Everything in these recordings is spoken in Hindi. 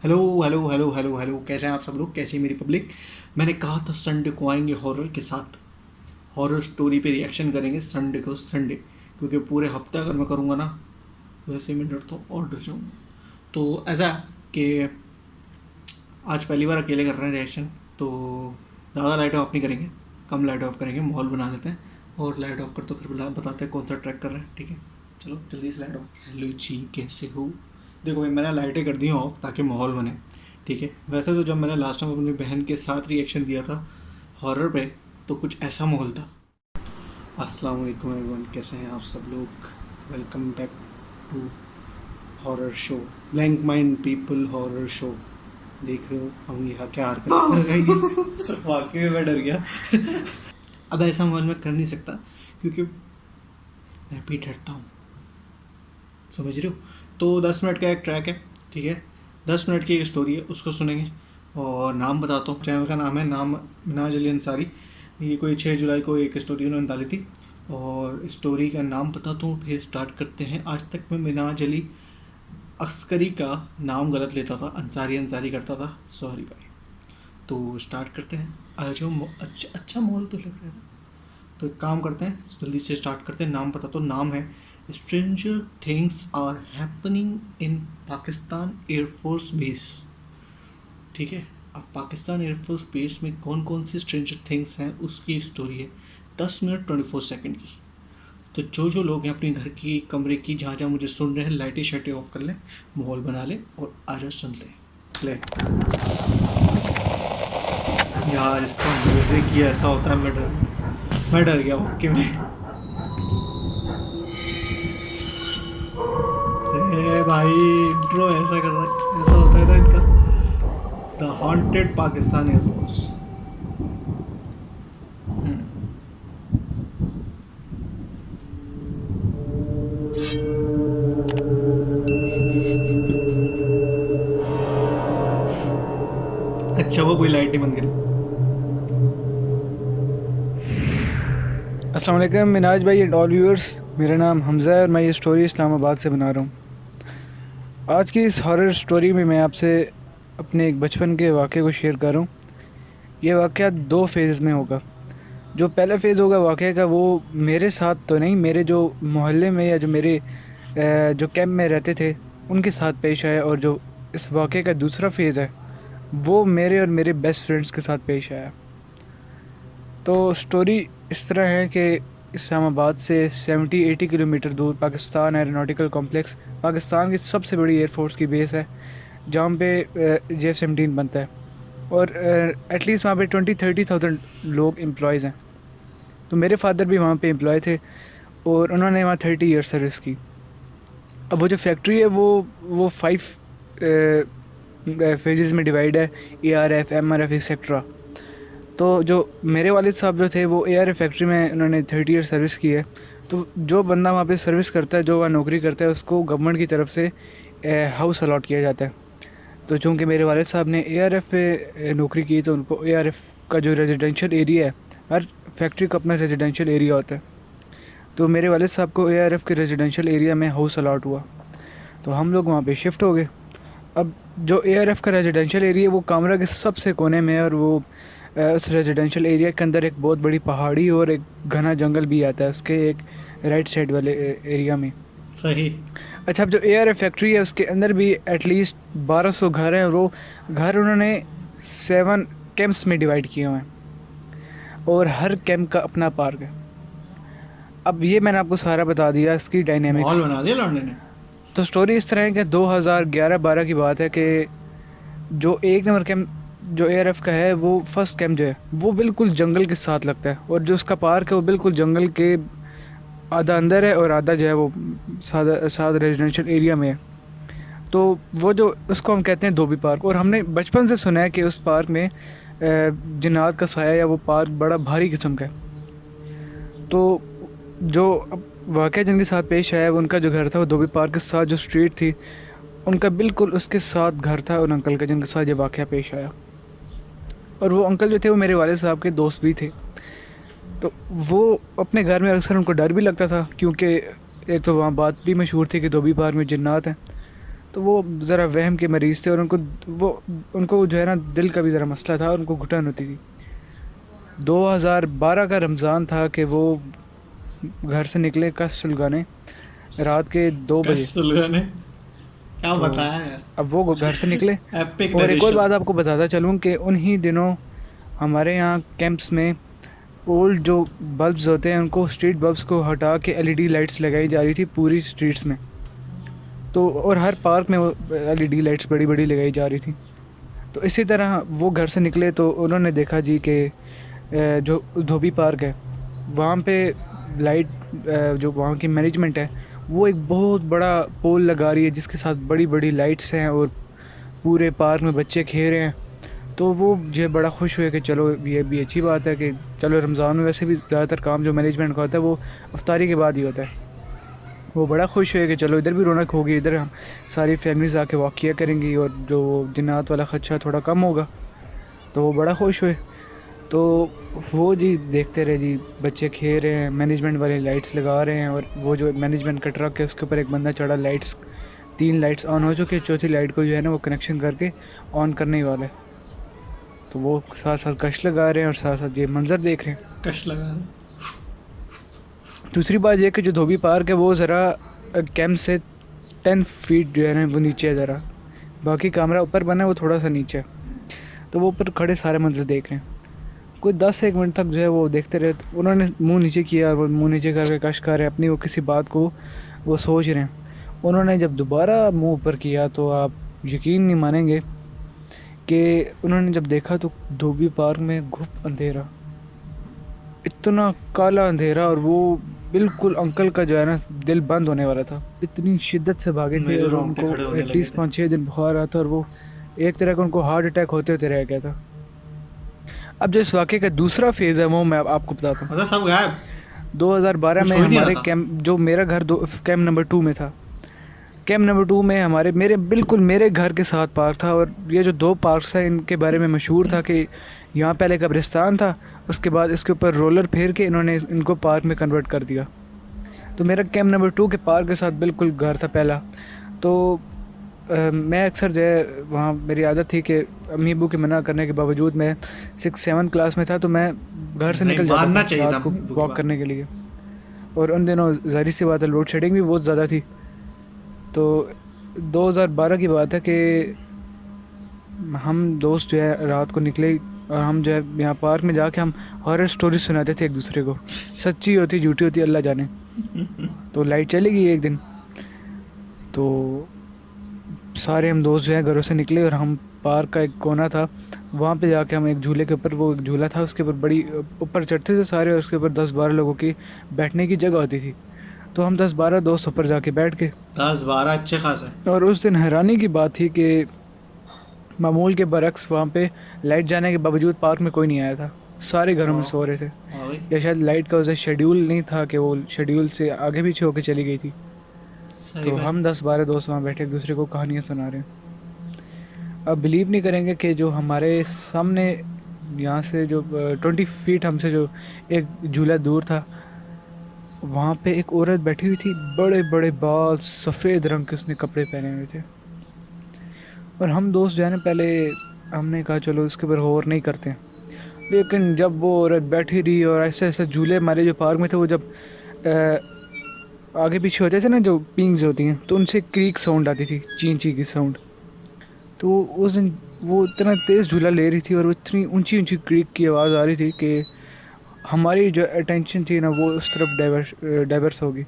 Hello hello hello hello hello, कैसे हैं आप सब लोग? कैसी है मेरी पब्लिक? मैंने कहा था संडे को आएंगे हॉरर के साथ, हॉरर स्टोरी पे रिएक्शन करेंगे संडे को संडे, क्योंकि पूरे हफ्ते अगर मैं करूँगा ना, वैसे मैं डरता हूँ और डर जाऊँगा। तो ऐसा है कि आज पहली बार अकेले कर रहे हैं रिएक्शन, तो ज़्यादा लाइट ऑफ नहीं करेंगे, कम लाइट ऑफ करेंगे, माहौल बना देते हैं। और लाइट ऑफ कर तो फिर बताते हैं कौन सा ट्रैक कर रहे हैं, ठीक है? चलो जल्दी से लाइट ऑफ। हेलो जी, कैसे हो? देखो भाई, मैंने लाइटें कर दी हैं ऑफ ताकि माहौल बने, ठीक है? वैसे तो जब मैंने लास्ट टाइम अपनी बहन के साथ रिएक्शन दिया था हॉरर पे, तो कुछ ऐसा माहौल था। अस्सलाम वालेकुम एवरीवन, कैसे हैं आप सब लोग? Welcome back to horror show, blank mind people horror show. देख रहे हो हम यहाँ क्या हरकत कर रहे हैं? सब वाकई में मैं डर गया। अब ऐसा माहौल मैं कर नहीं सकता, क्योंकि मैं भी डरता हूँ, समझ रहे हो? तो 10 मिनट का एक ट्रैक है, ठीक है? 10 मिनट की एक स्टोरी है, उसको सुनेंगे। और नाम बताता हूँ, चैनल का नाम है नाम मिनाज अली अंसारी। ये कोई 6 जुलाई को एक स्टोरी उन्होंने डाली थी, और स्टोरी का नाम बताता हूँ फिर स्टार्ट करते हैं। आज तक मैं मिनाज अली अस्करी का नाम गलत लेता था, अंसारी अंसारी करता था, सॉरी भाई। तो स्टार्ट करते हैं। आज जो अच्छा अच्छा माहौल तो लग रहा है ना, तो एक काम करते हैं, जल्दी से स्टार्ट करते हैं। नाम पता तो नाम है stranger things are happening in Pakistan air force base, ठीक है? अब पाकिस्तान एयरफोर्स बेस में कौन कौन सी स्ट्रेंजर थिंग्स हैं उसकी स्टोरी है, 10 मिनट 24 सेकेंड की। तो जो जो लोग हैं अपने घर की कमरे की जहाँ जहाँ मुझे सुन रहे हैं, लाइटें शाइटें ऑफ कर लें, माहौल बना लें और आजा सुनते हैं। प्ले। यार इसका म्यूज़िक ही ऐसा होता है, मैं डर गया वाकई में। अरे भाई, इंट्रो ऐसा कर रहा, ऐसा होता है ना इनका, द हॉन्टेड पाकिस्तान एयरफोर्स। अच्छा वो कोई लाइट नहीं बंद करी। अस्सलाम वालेकुम मिनाज भाई एंड ऑल व्यूअर्स। मेरा नाम हमज़ा है और मैं ये स्टोरी इस्लामाबाद से बना रहा हूँ। आज की इस हॉरर स्टोरी में मैं आपसे अपने एक बचपन के वाक़े को शेयर कर रहा हूँ। ये वाक़या 2 फेज़ में होगा। जो पहला फ़ेज़ होगा वाक़े का, वो मेरे साथ तो नहीं, मेरे जो मोहल्ले में या जो मेरे जो कैंप में रहते थे उनके साथ पेश आया। और जो इस वाक़े का दूसरा फ़ेज़ है वो मेरे और मेरे बेस्ट फ्रेंड्स के साथ पेश आया। तो स्टोरी इस तरह है कि इस्लामाबाद से 70-80 किलोमीटर दूर पाकिस्तान एरोनॉटिकल कॉम्प्लेक्स पाकिस्तान की सबसे बड़ी एयरफोर्स की बेस है, जहाँ पे JF-17 बनता है। और एटलीस्ट वहाँ पे 20-30 थाउजेंड लोग एम्प्लॉयज़ हैं। तो मेरे फादर भी वहाँ पे एम्प्लॉय थे और उन्होंने वहाँ 30 ईयर सर्विस की। अब वो जो फैक्ट्री है वो 5 फेजेस में डिवाइड है, ARF, MRF एक्सेट्रा। तो जो मेरे वालिद साहब जो थे वो ARF फैक्ट्री में उन्होंने 30 ईयर सर्विस की है। तो जो बंदा वहाँ पे सर्विस करता है, जो वहाँ नौकरी करता है, उसको गवर्नमेंट की तरफ से हाउस अलॉट किया जाता है। तो चूँकि मेरे वालिद साहब ने ARF पे नौकरी की, तो उनको ARF का जो रेजिडेंशियल एरिया है, हर फैक्ट्री का अपना रेजिडेंशियल एरिया होता है। तो मेरे वालिद साहब को ARF के रेजिडेंशियल एरिया में हाउस अलॉट हुआ, तो हम लोग वहाँ पे शिफ्ट हो गए। अब जो ARF का रेजिडेंशियल एरिया है वो कामरा के सबसे कोने में है, और वो उस रेजिडेंशियल एरिया के अंदर एक बहुत बड़ी पहाड़ी और एक घना जंगल भी आता है उसके एक राइट साइड वाले एरिया में। सही। अच्छा, अब जो ARF फैक्ट्री है उसके अंदर भी एटलीस्ट 1200 घर हैं, और वो घर उन्होंने 7 कैंप्स में डिवाइड किए हुए हैं, और हर कैंप का अपना पार्क है। अब ये मैंने आपको सारा बता दिया इसकी माहौल डायनेमिक्स। बना दिया लौंडे ने। तो स्टोरी इस तरह है कि 2011-12 की बात है कि जो 1 नंबर कैंप जो ARF का है, वो फर्स्ट कैंप जो है वो बिल्कुल जंगल के साथ लगता है, और जो उसका पार्क है वो बिल्कुल जंगल के आधा अंदर है और आधा जो है वो सादा सादा रेजिडेंशियल एरिया में है। तो वो जो उसको हम कहते हैं धोबी पार्क, और हमने बचपन से सुना है कि उस पार्क में जिन्नात का साया या वो पार्क बड़ा भारी किस्म का है। तो जो अब वाक़या जिनके साथ पेश आया, उनका जो घर था वो धोबी पार्क के साथ जो स्ट्रीट थी उनका बिल्कुल उसके साथ घर था उन अंकल का जिनके साथ ये वाक़या पेश आया। और वो अंकल जो थे वो मेरे वाले साहब के दोस्त भी थे। तो वो अपने घर में अक्सर उनको डर भी लगता था, क्योंकि एक तो वहाँ बात भी मशहूर थी कि धोबी पार्क में जिन्नात हैं, तो वो ज़रा वहम के मरीज़ थे और उनको जो है ना दिल का भी ज़रा मसला था और उनको घुटन होती थी। 2012 का रमज़ान था कि वो घर से निकले कस सुलगाने रात के 2 बजे। कसुल्गा ने क्या तो बताया यार। अब वो घर से निकले। एपिक और एक और नरेशन। बात आपको बताता चलूँ कि उन्हीं दिनों हमारे यहाँ कैंप्स में ओल्ड जो बल्ब्स होते हैं उनको स्ट्रीट बल्ब्स को हटा के एलईडी लाइट्स लगाई जा रही थी पूरी स्ट्रीट्स में। तो और हर पार्क में वो एलईडी लाइट्स बड़ी बड़ी लगाई जा रही थी। तो इसी तरह वो घर से निकले तो उन्होंने देखा जी कि जो धोबी पार्क है वहाँ पे लाइट, जो वहाँ की मैनेजमेंट है वो एक बहुत बड़ा पोल लगा रही है जिसके साथ बड़ी बड़ी लाइट्स हैं और पूरे पार्क में बच्चे खेल रहे हैं। तो वो जो है बड़ा खुश हुए कि चलो ये भी अच्छी बात है कि चलो रमज़ान में वैसे भी ज़्यादातर काम जो मैनेजमेंट का होता है वो इफ्तारी के बाद ही होता है। वो बड़ा खुश हुए कि चलो इधर भी रौनक होगी, इधर हम सारी फैमिलीज आके वाक़िया करेंगी और जो जिन्नात वाला ख़दशा थोड़ा कम होगा। तो वो बड़ा खुश हुए। तो वो जी देखते रहे जी, बच्चे खेल रहे हैं, मैनेजमेंट वाले लाइट्स लगा रहे हैं और वो जो मैनेजमेंट का ट्रक है उसके ऊपर एक बंदा चढ़ा, लाइट्स 3 लाइट्स ऑन हो चुकी है, चौथी लाइट को जो है ना वो कनेक्शन करके ऑन करने ही वाला है। तो वो साथ साथ कश लगा रहे हैं और साथ साथ ये मंज़र देख रहे हैं। कश लगा रहे। दूसरी बात ये कि जो धोबी पार्क है वो ज़रा कैंप से 10 फीट जो है ना वो नीचे है ज़रा, बाकी कमरा ऊपर बना है वो थोड़ा सा नीचे है। तो वो ऊपर खड़े सारे मंजर देख रहे हैं। कोई 10 एक मिनट तक जो है वो देखते रहे। तो उन्होंने मुंह नीचे किया और वो मुंह नीचे करके कश कर रहे हैं अपनी, वो किसी बात को वो सोच रहे हैं। उन्होंने जब दोबारा मुंह ऊपर किया तो आप यकीन नहीं मानेंगे कि उन्होंने जब देखा तो धोबी पार्क में घुप अंधेरा, इतना काला अंधेरा, और वो बिल्कुल अंकल का जो है ना दिल बंद होने वाला था। इतनी शिद्दत से भागे थे मेरे और रोंगटे उनको खड़े होने लगे एटलीस्ट थे। 5-6 दिन बुखार आता और वो एक तरह का उनको हार्ट अटैक होते होते रह गया था। अब जो इस वाक़े का दूसरा फेज़ है वो मैं आपको बताता हूँ। मतलब सब गायब। 2012 कुछ में हो ही नहीं रहा हमारे था। कैंप, जो मेरा घर कैंप नंबर 2 में था। कैंप नंबर 2 में मेरे बिल्कुल मेरे घर के साथ पार्क था और ये जो 2 पार्क्स हैं इनके बारे में मशहूर था कि यहाँ पहले कब्रिस्तान था, उसके बाद इसके ऊपर रोलर फेर के इन्होंने इनको पार्क में कन्वर्ट कर दिया। तो मेरा कैंप नंबर 2 के पार्क के साथ बिल्कुल घर था पहला। तो मैं अक्सर जो है वहाँ मेरी आदत थी कि अम्मी अब्बू के मना करने के बावजूद मैं 6-7 क्लास में था तो मैं घर से नहीं, निकल जाता मानना था चाहिए था रात को अम्मी अब्बू की वॉक बात। करने के लिए। और उन दिनों ज़ाहिर सी बात है लोड शेडिंग भी बहुत ज़्यादा थी। तो 2012 की बात है कि हम दोस्त जो है रात को निकले और हम जो है यहाँ पार्क में जाके हम हॉरर स्टोरी सुनाते थे एक दूसरे को, सच्ची होती झूठी होती अल्लाह जाने। तो लाइट चली गई एक दिन, तो सारे हम दोस्त जो है घरों से निकले और हम पार्क का एक कोना था वहाँ पे जाके हम एक झूले के ऊपर, वो एक झूला था उसके ऊपर बड़ी ऊपर चढ़ते थे सारे और उसके ऊपर 10-12 लोगों की बैठने की जगह होती थी। तो हम 10-12 दोस्त ऊपर जाके बैठ गए। 10-12 अच्छे खास है। और उस दिन हैरानी की बात थी कि मामूल के बरक्स वहाँ पे लाइट जाने के बावजूद पार्क में कोई नहीं आया था, सारे घरों में वाह। सो रहे थे। हाँ भाई। या शायद लाइट का उसे शेड्यूल नहीं था कि वो शेड्यूल से आगे पीछे होके चली गई थी। सही तो भाई। हम 10-12 दोस्त वहाँ बैठे एक दूसरे को कहानियाँ सुना रहे हैं। अब बिलीव नहीं करेंगे कि जो हमारे सामने यहाँ से जो 20 फीट हमसे जो एक झूला दूर था वहाँ पे एक औरत बैठी हुई थी, बड़े बड़े बाल, सफ़ेद रंग के उसने कपड़े पहने हुए थे। और हम दोस्त जो है ना पहले हमने कहा चलो इसके ऊपर गौर नहीं करते हैं। लेकिन जब वो औरत बैठी रही और ऐसे ऐसे झूले हमारे जो पार्क में थे वो जब आगे पीछे होते थे ना जो पिंग्स होती हैं तो उनसे क्रीक साउंड आती थी, ची ची की साउंड। तो उस दिन वो इतना तेज़ झूला ले रही थी और वो इतनी ऊंची ऊंची क्रीक की आवाज़ आ रही थी कि हमारी जो अटेंशन थी ना वो उस तरफ डाइवर्स होगी।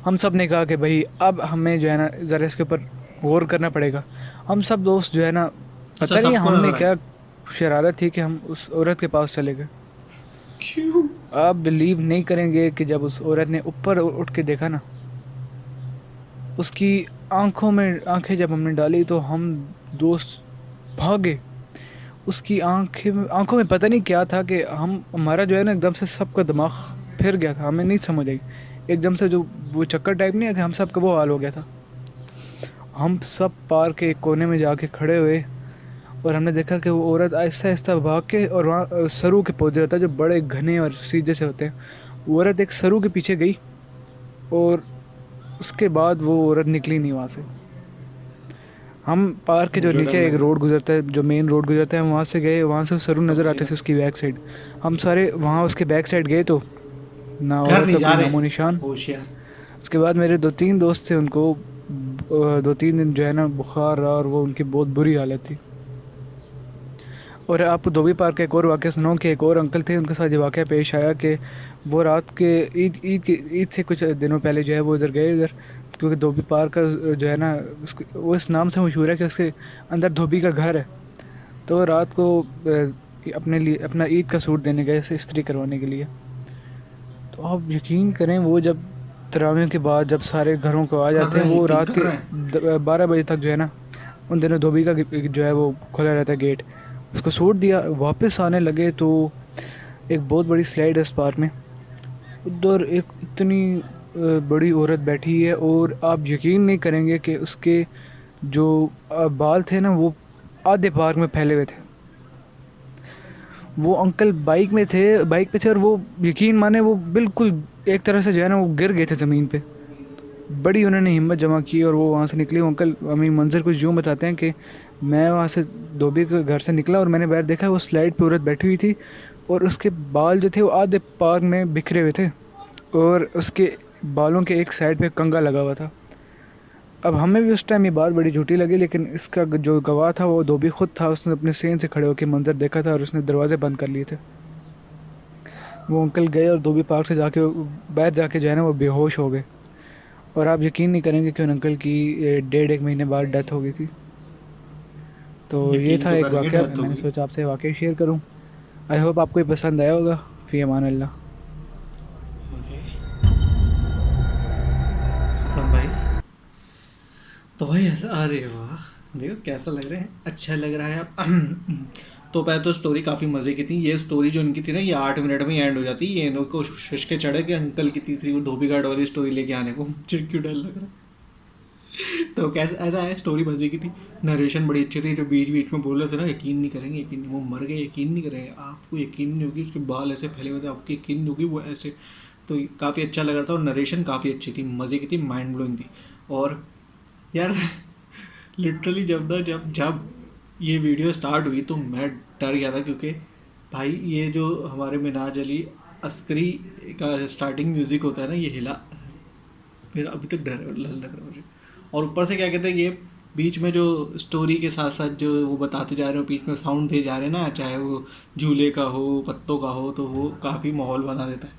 हम सब ने कहा कि भाई अब हमें जो है ना ज़रा इसके ऊपर गौर करना पड़ेगा। हम सब दोस्त जो है ना अच्छा, पता नहीं सबको हमने लग रहा क्या है। शरारत थी कि हम उस औरत के पास चले गए। क्यों? आप बिलीव नहीं करेंगे कि जब उस औरत ने ऊपर उठ के देखा ना, उसकी आंखों में आंखें जब हमने डाली तो हम दोस्त भागे। उसकी आंखों में पता नहीं क्या था कि हमारा जो है ना एकदम से सबका दिमाग फिर गया था, हमें नहीं समझ आई। एकदम से जो वो चक्कर टाइप नहीं आते, हम सब का वो हाल हो गया था। हम सब पार्क के एक कोने में जाके खड़े हुए और हमने देखा कि वो औरत आहिस्ता आहिस्ता भाग के, और वहाँ सरू के पौधे होते हैं जो बड़े घने और सीधे से होते हैं, वो औरत एक सरू के पीछे गई और उसके बाद वो औरत निकली नहीं वहाँ से। हम पार्क के जो मुझे डर नीचे एक लग रहा है। रोड गुजरता है, जो मेन रोड गुजरता है, हम वहाँ से गए, वहाँ से सरू अब नज़र आते सीधा थे उसकी बैक साइड। हम सारे वहाँ उसके बैक साइड गए तो ना घर औरत नहीं का जा कोई रहे, नामो निशान। होशियार। उसके बाद मेरे 2-3 दोस्त थे, उनको 2-3 दिन जो है ना बुखार रहा और वो उनकी बहुत बुरी हालत थी। और आपको धोबी पार्क का एक और वाक़या सुनाऊँ कि एक और अंकल थे, उनके साथ ये वाक़या पेश आया कि वो रात के ईद से कुछ दिनों पहले जो है वो इधर गए इधर, क्योंकि धोबी पार्क का जो है ना उसको वो इस नाम से मशहूर है कि उसके अंदर धोबी का घर है। तो रात को अपने लिए अपना ईद का सूट देने गए इसे इस्त्री करवाने के लिए। तो आप यकीन करें वो जब तरावियों के बाद जब सारे घरों को आ कर जाते हैं, रहे हैं, वो यकीन रात कर के रहे हैं। 12 बजे तक जो है ना उन दिनों धोबी का जो है वो खुला रहता है गेट। उसको सूट दिया, वापस आने लगे तो एक बहुत बड़ी स्लाइड है इस पार्क में। उधर एक इतनी बड़ी औरत बैठी है और आप यकीन नहीं करेंगे कि उसके जो बाल थे ना वो आधे पार्क में फैले हुए थे। वो अंकल बाइक पे थे और वो यकीन माने वो बिल्कुल एक तरह से जो है ना वो गिर गए थे ज़मीन पे। बड़ी उन्होंने हिम्मत जमा की और वो वहाँ से निकली। वो अंकल हमें मंज़र कुछ यूँ बताते हैं कि मैं वहाँ से धोबी के घर से निकला और मैंने बाहर देखा वो स्लाइड पे औरत बैठी हुई थी और उसके बाल जो थे वो आधे पार्क में बिखरे हुए थे और उसके बालों के एक साइड पे कंघा लगा हुआ था। अब हमें भी उस टाइम ये बात बड़ी झूठी लगी, लेकिन इसका जो गवाह था वो धोबी खुद था। उसने अपने सेन से खड़े होकर मंजर देखा था और उसने दरवाजे बंद कर लिए थे। वो अंकल गए और धोबी पार्क से जाके बाहर जाके जो है ना वो बेहोश हो गए। और आप यकीन नहीं करेंगे कि उन अंकल की 1.5 महीने बाद डेथ हो गई थी। तो ये यकीन था तो एक करेंगे, वाक़या, डेथ मैंने होगी। सोचा आपसे वाक़या शेयर करूं। आई होप आपको ये पसंद आया होगा। फ़ी अमान अल्लाह। ओके, खत्म भाई। तो भाई ऐसा, अरे वाह, देखो कैसा लग रहा है, अच्छा लग रहा है आप। तो पहले तो स्टोरी काफ़ी मज़े की थी। ये स्टोरी जो इनकी थी ना, ये 8 मिनट में ही एंड हो जाती। ये इनको शिश्के चढ़े कि अंकल की तीसरी वो धोबी घाट वाली स्टोरी लेके आने को। मुझे क्यों डर लग रहा है। तो कैसा ऐसा है, स्टोरी मज़े की थी, नरेशन बड़ी अच्छी थी। जो बीच बीच में बोल रहे थे ना, यकीन नहीं करेंगे, यकीन नहीं, वो मर गए, यकीन नहीं करेंगे, आपको यकीन नहीं होगी, उसके बाल ऐसे फैले हुए थे, आपको यकीन नहीं होगी वो ऐसे। तो काफ़ी अच्छा लग रहा था और नरेशन काफ़ी अच्छी थी, मज़े की थी, माइंड ब्लोइंग थी। और यार लिटरली जब जब ये वीडियो स्टार्ट हुई तो मैं डर गया था, क्योंकि भाई ये जो हमारे मिनाज अली अस्करी का स्टार्टिंग म्यूज़िक होता है ना, ये हिला, मेरा अभी तक डर लग रहा है मुझे। और ऊपर से क्या कहते हैं, ये बीच में जो स्टोरी के साथ साथ जो वो बताते जा रहे हो, बीच में साउंड दे जा रहे हैं ना, चाहे वो झूले का हो, पत्तों का हो, तो वो काफ़ी माहौल बना देता है।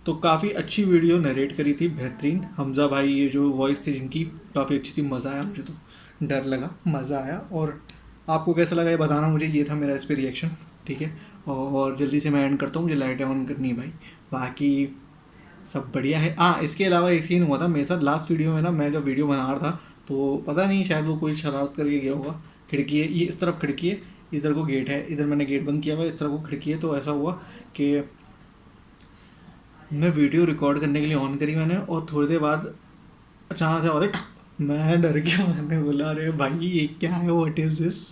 तो काफ़ी अच्छी वीडियो नरेट करी थी, बेहतरीन। हमज़ा भाई ये जो वॉइस थी जिनकी, काफ़ी अच्छी थी, मज़ा आया मुझे, तो डर लगा, मज़ा आया। और आपको कैसा लगा ये बताना मुझे, ये था मेरा इस पर रिएक्शन। ठीक है, और जल्दी से मैं एंड करता हूँ, मुझे लाइटें ऑन करनी है भाई। बाकी सब बढ़िया है। हाँ, इसके अलावा एक सीन हुआ था मेरे साथ लास्ट वीडियो में ना, मैं जब वीडियो बना रहा था तो पता नहीं शायद वो कोई शरारत करके गया होगा। खिड़की है, ये इस तरफ खिड़की है, इधर को गेट है, इधर मैंने गेट बंद किया हुआ है, इस तरफ को खिड़की है। तो ऐसा हुआ कि मैं वीडियो रिकॉर्ड करने के लिए ऑन करी मैंने, और थोड़ी देर बाद अचानक से आवाज़ टक, मैं डर गया। मैंने बोला अरे भाई ये क्या है, व्हाट इज़ दिस।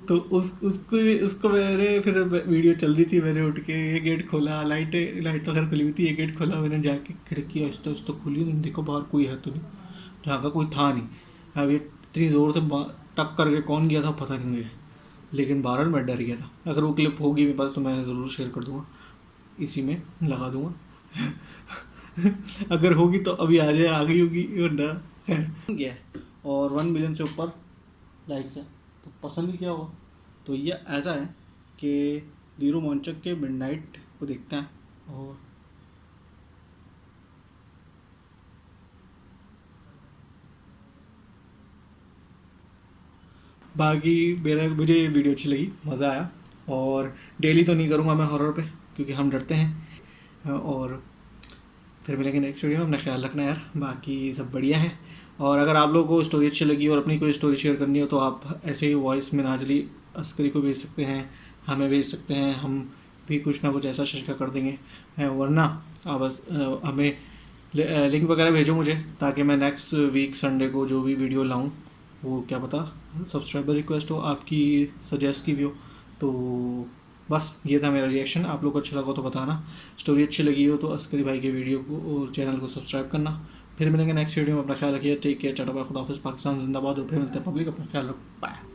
तो उसको मेरे फिर वीडियो चल रही थी, मैंने उठ के ये गेट खोला, लाइट तो खैर खुली हुई थी, ये गेट खोला मैंने जाके, खिड़की आहिस्ता आहिस्ता खुली, मैंने देखो बाहर कोई है तो नहीं, जहाँ का कोई था नहीं। अब ये इतनी ज़ोर से टक करके कौन गया था पता नहीं मुझे, लेकिन बहरहाल मैं डर गया था। अगर वो क्लिप होगी मेरे पास तो मैं ज़रूर शेयर कर दूँगा, इसी में लगा दूँगा। अगर होगी तो अभी आ जाए, आ गई होगी, वरना खैर गया है। और 1 मिलियन से ऊपर लाइक्स है, तो पसंद ही क्या होगा। तो ये ऐसा है कि नीरू मोंचक के मिडनाइट को देखते हैं। और बाकी मुझे ये वीडियो अच्छी लगी, मज़ा आया। और डेली तो नहीं करूँगा मैं हॉरर पे, क्योंकि हम डरते हैं। और फिर मिलेंगे नेक्स्ट वीडियो में, अपना ख्याल रखना यार, बाकी सब बढ़िया है। और अगर आप लोगों को स्टोरी अच्छी लगी और अपनी कोई स्टोरी शेयर करनी हो तो आप ऐसे ही वॉइस में नाजली अस्करी को भेज सकते हैं, हमें भेज सकते हैं, हम भी कुछ ना कुछ ऐसा शिरका कर देंगे। वरना आप बस हमें लिंक वगैरह भेजो मुझे, ताकि मैं नेक्स्ट वीक संडे को जो भी वीडियो लाऊं, वो क्या पता सब्सक्राइबर रिक्वेस्ट हो, आपकी सजेस्ट की भी हो, तो बस ये था मेरा रिएक्शन। आप लोग को अच्छा लगा तो बताना, स्टोरी अच्छी लगी हो तो अस्करी भाई के वीडियो को और चैनल को सब्सक्राइब करना। फिर मिलेंगे नेक्स्ट वीडियो में, अपना ख्याल रखिए, टेक केयर, टाटा बाय, खुदा हाफिज़, पाकिस्तान जिंदाबाद। और फिर मिलते हैं पब्लिक, अपना ख्याल रखो, बाय।